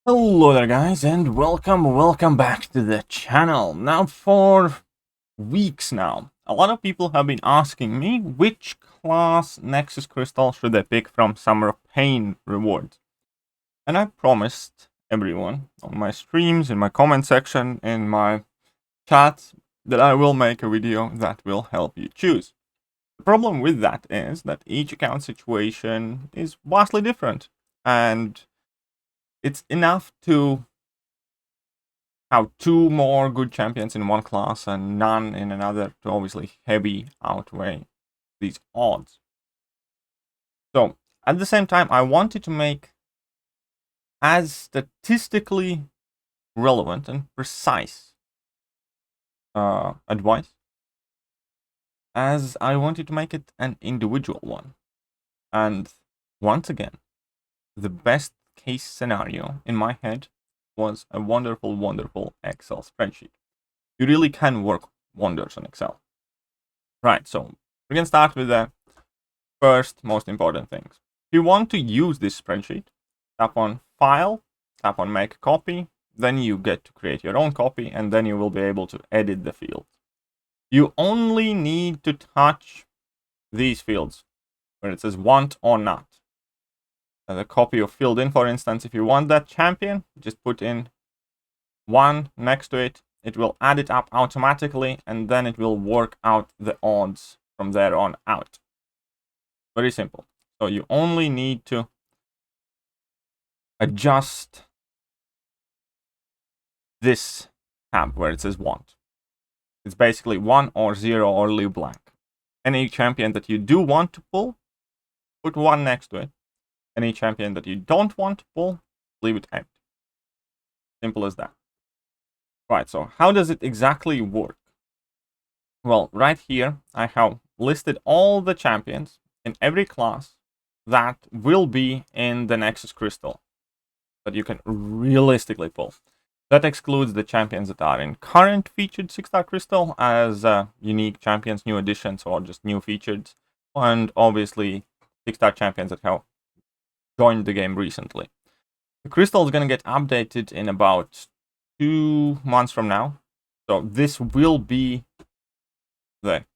Hello there guys, and welcome back to the channel. Now for weeks now, a lot of people have been asking me which class Nexus crystal should I pick from Summer of Pain rewards. And I promised everyone on my streams, in my comment section, in my chat, that I will make a video that will help you choose. The problem with that is that each account situation is vastly different, and it's enough to have two more good champions in one class and none in another to obviously heavy outweigh these odds. So at the same time, I wanted to make as statistically relevant and precise advice as I wanted to make it an individual one. And once again, the best case scenario in my head was a wonderful Excel spreadsheet. You really can work wonders on Excel. Right, so we can start with the first most important things. If you want to use this spreadsheet, tap on File, tap on Make Copy, then you get to create your own copy, and then you will be able to edit the fields. You only need to touch these fields where it says want or not. The copy of filled in, for instance, if you want that champion, just put in 1 next to it. It will add it up automatically, and then it will work out the odds from there on out. Very simple. So you only need to adjust this tab where it says want. It's basically 1 or 0 or leave blank. Any champion that you do want to pull, put 1 next to it. Any champion that you don't want to pull, leave it empty. Simple as that. Right, so how does it exactly work? Well, right here, I have listed all the champions in every class that will be in the Nexus crystal that you can realistically pull. That excludes the champions that are in current featured 6-star crystal as unique champions, new additions, or just new featured, and obviously 6-star champions that have joined the game recently. The crystal is going to get updated in about 2 months from now. So this will be the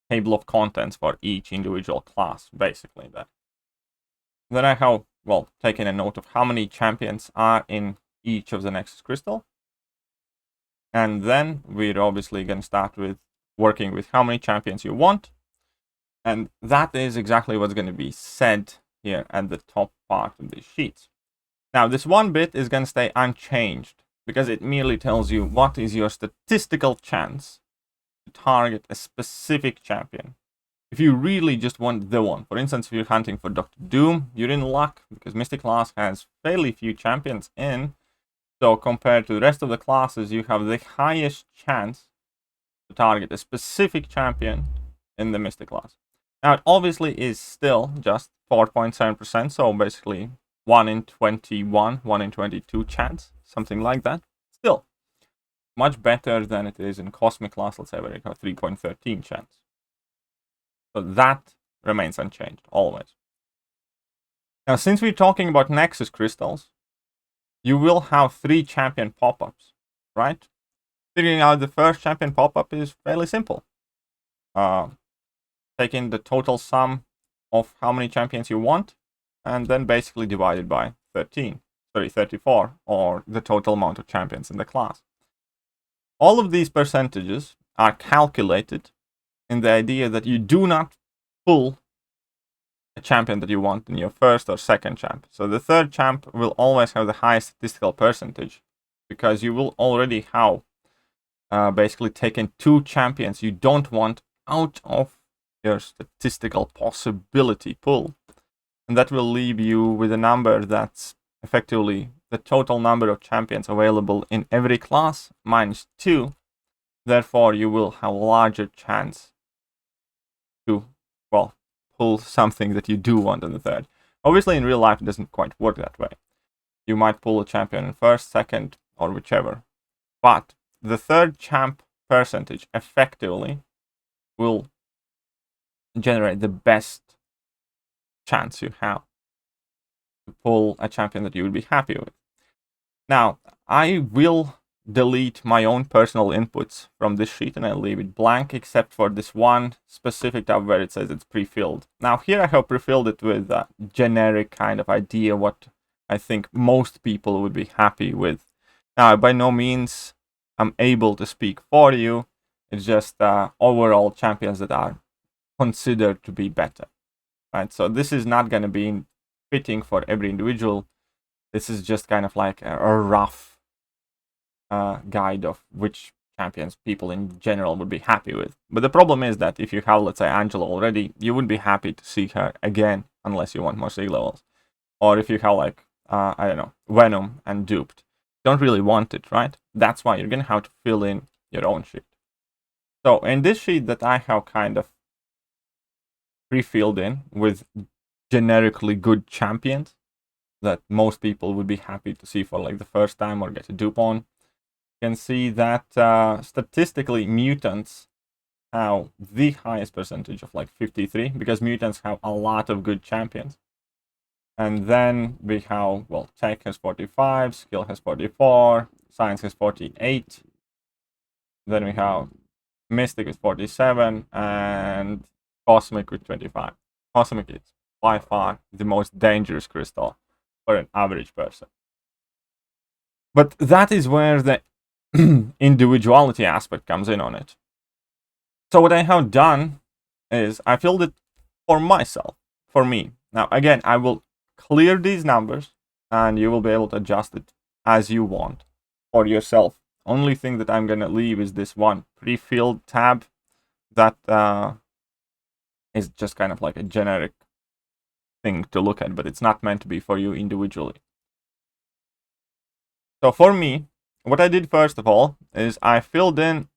table of contents for each individual class, basically. Then I have, well, taken a note of how many champions are in each of the Nexus crystal. And then we're obviously going to start with working with how many champions you want. And that is exactly what's going to be said here at the top part of these sheets. Now, this one bit is going to stay unchanged because it merely tells you what is your statistical chance to target a specific champion. If you really just want the one, for instance, if you're hunting for Dr. Doom, you're in luck because Mystic class has fairly few champions in. So compared to the rest of the classes, you have the highest chance to target a specific champion in the Mystic class. Now, it obviously is still just 4.7%, so basically 1 in 21, 1 in 22 chance, something like that. Still, much better than it is in Cosmic class, let's say, where you have 3.13 chance. So that remains unchanged, always. Now, since we're talking about Nexus crystals, you will have 3 champion pop-ups, right? Figuring out the first champion pop-up is fairly simple. Taking the total sum of how many champions you want, and then basically divided by 34, or the total amount of champions in the class. All of these percentages are calculated in the idea that you do not pull a champion that you want in your first or second champ. So the third champ will always have the highest statistical percentage because you will already have basically taken 2 champions you don't want out of your statistical possibility pool. And that will leave you with a number that's effectively the total number of champions available in every class minus 2. Therefore, you will have a larger chance to, well, pull something that you do want in the third. Obviously, in real life, it doesn't quite work that way. You might pull a champion in first, second, or whichever. But the third champ percentage effectively will generate the best chance you have to pull a champion that you would be happy with. Now, I will delete my own personal inputs from this sheet and I'll leave it blank except for this one specific tab where it says it's pre-filled. Now here I have pre-filled it with a generic kind of idea what I think most people would be happy with. Now by no means I'm able to speak for you, it's just overall champions that are considered to be better, right? So this is not going to be fitting for every individual. This is just kind of like a rough guide of which champions people in general would be happy with. But the problem is that if you have, let's say, Angela already, you wouldn't be happy to see her again unless you want more sig levels. Or if you have, like, I don't know, Venom and Duped. You don't really want it, right? That's why you're going to have to fill in your own sheet. So in this sheet that I have kind of pre-filled in with generically good champions that most people would be happy to see for like the first time or get a dupe on, can see that statistically mutants have the highest percentage of like 53 because mutants have a lot of good champions. And then we have, well, Tech has 45, Skill has 44, Science has 48. Then we have Mystic with 47 and Cosmic with 25. Cosmic is by far the most dangerous crystal for an average person. But that is where the individuality aspect comes in on it. So what I have done is I filled it for myself, for me. Now again, I will clear these numbers and you will be able to adjust it as you want for yourself. Only thing that I'm going to leave is this one pre-filled tab that is just kind of like a generic thing to look at, but it's not meant to be for you individually. So for me, what I did first of all is I filled in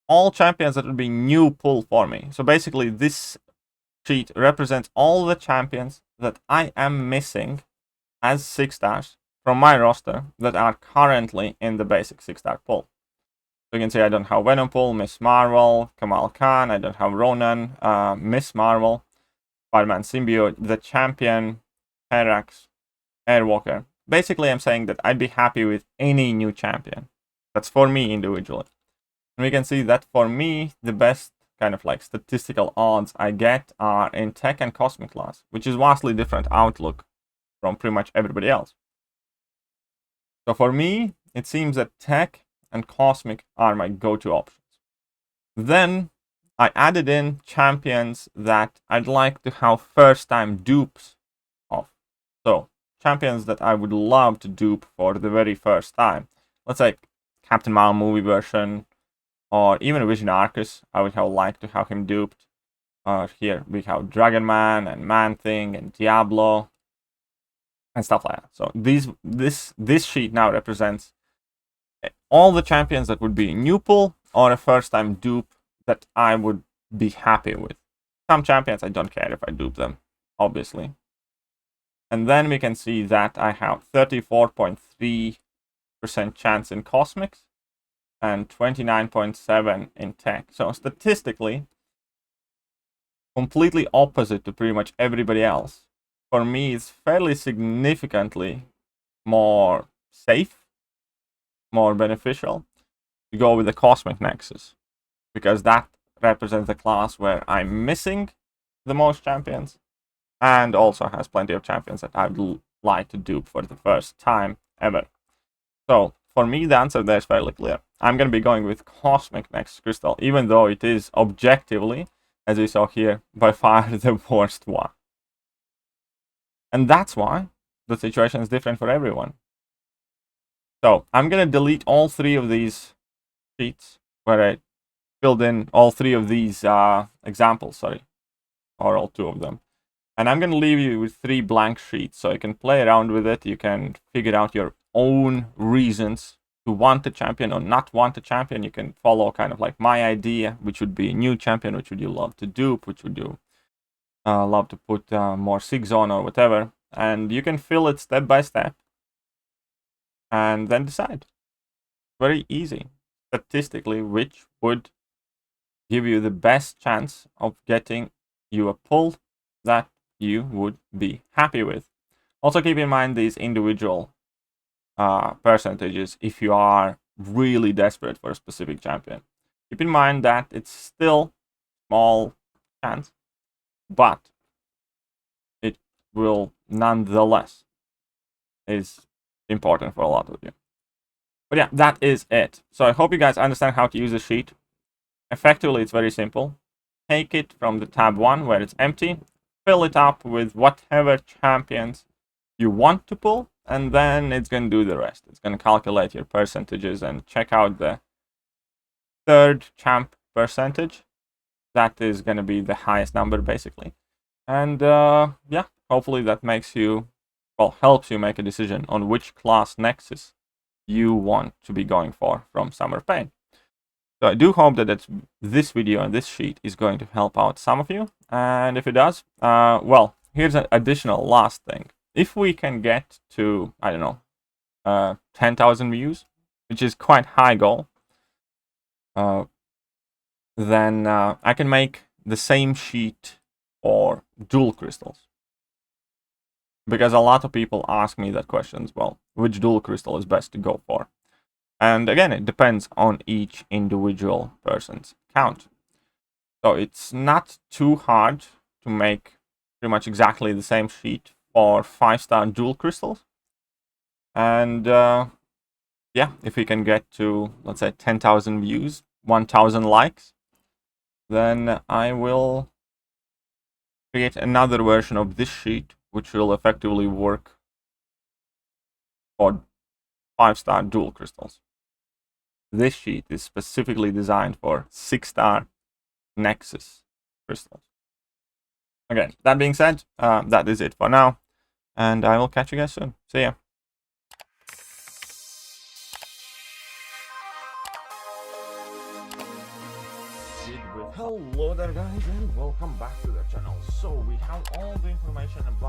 all champions that would be new pull for me. So basically this sheet represents all the champions that I am missing as 6-stars from my roster that are currently in the basic 6-star pull. So you can see I don't have Venom pull, Miss Marvel, Kamal Khan, I don't have Ronan, Miss Marvel, Spider-Man Symbiote, the champion, Herax, Airwalker. Basically, I'm saying that I'd be happy with any new champion. That's for me individually. And we can see that for me, the best kind of like statistical odds I get are in Tech and Cosmic class, which is vastly different outlook from pretty much everybody else. So for me, it seems that Tech and Cosmic are my go-to options. Then I added in champions that I'd like to have first-time dupes of. So champions that I would love to dupe for the very first time. Let's say Captain Marvel movie version, or even Vision Arcus, I would have liked to have him duped. Here we have Dragon Man and Man Thing and Diablo and stuff like that. So this sheet now represents all the champions that would be a new pull or a first-time dupe that I would be happy with. Some champions I don't care if I dupe them, obviously. And then we can see that I have 34.3% chance in Cosmics and 29.7% in Tech. So statistically, completely opposite to pretty much everybody else. For me, it's fairly significantly more safe, more beneficial to go with the Cosmic Nexus, because that represents the class where I'm missing the most champions and also has plenty of champions that I'd like to dupe for the first time ever. So for me, the answer there is fairly clear. I'm going to be going with Cosmic Nexus Crystal, even though it is objectively, as we saw here, by far the worst one. And that's why the situation is different for everyone. So I'm going to delete all 3 of these sheets where I filled in all 3 of these examples, or all 2 of them. And I'm going to leave you with 3 blank sheets, so you can play around with it. You can figure out your own reasons to want a champion or not want a champion. You can follow kind of like my idea, which would be a new champion, which would you love to dupe, which would you love to put more SIGs on or whatever. And you can fill it step by step and then decide. Very easy. Statistically, which would give you the best chance of getting you a pull that you would be happy with. Also keep in mind these individual percentages if you are really desperate for a specific champion. Keep in mind that it's still small chance, but it will nonetheless is important for a lot of you. But yeah, that is it. So I hope you guys understand how to use the sheet. Effectively, it's very simple. Take it from the tab 1 where it's empty, fill it up with whatever champions you want to pull, and then it's going to do the rest. It's going to calculate your percentages and check out the third champ percentage. That is going to be the highest number, basically. And yeah, hopefully that makes you, well, helps you make a decision on which class Nexus you want to be going for from Summer Pain. So I do hope that this video and this sheet is going to help out some of you. And if it does, well, here's an additional last thing. If we can get to, I don't know, 10,000 views, which is quite high goal, then I can make the same sheet for dual crystals. Because a lot of people ask me that question as well. Which dual crystal is best to go for? And again, it depends on each individual person's count. So it's not too hard to make pretty much exactly the same sheet for 5-star dual crystals. And yeah, if we can get to, let's say, 10,000 views, 1,000 likes, then I will create another version of this sheet, which will effectively work for 5-star dual crystals. This sheet is specifically designed for 6-star Nexus crystals. Okay, that being said, that is it for now, and I will catch you guys soon. See ya. Hello there guys, and welcome back to the channel. So we have all the information about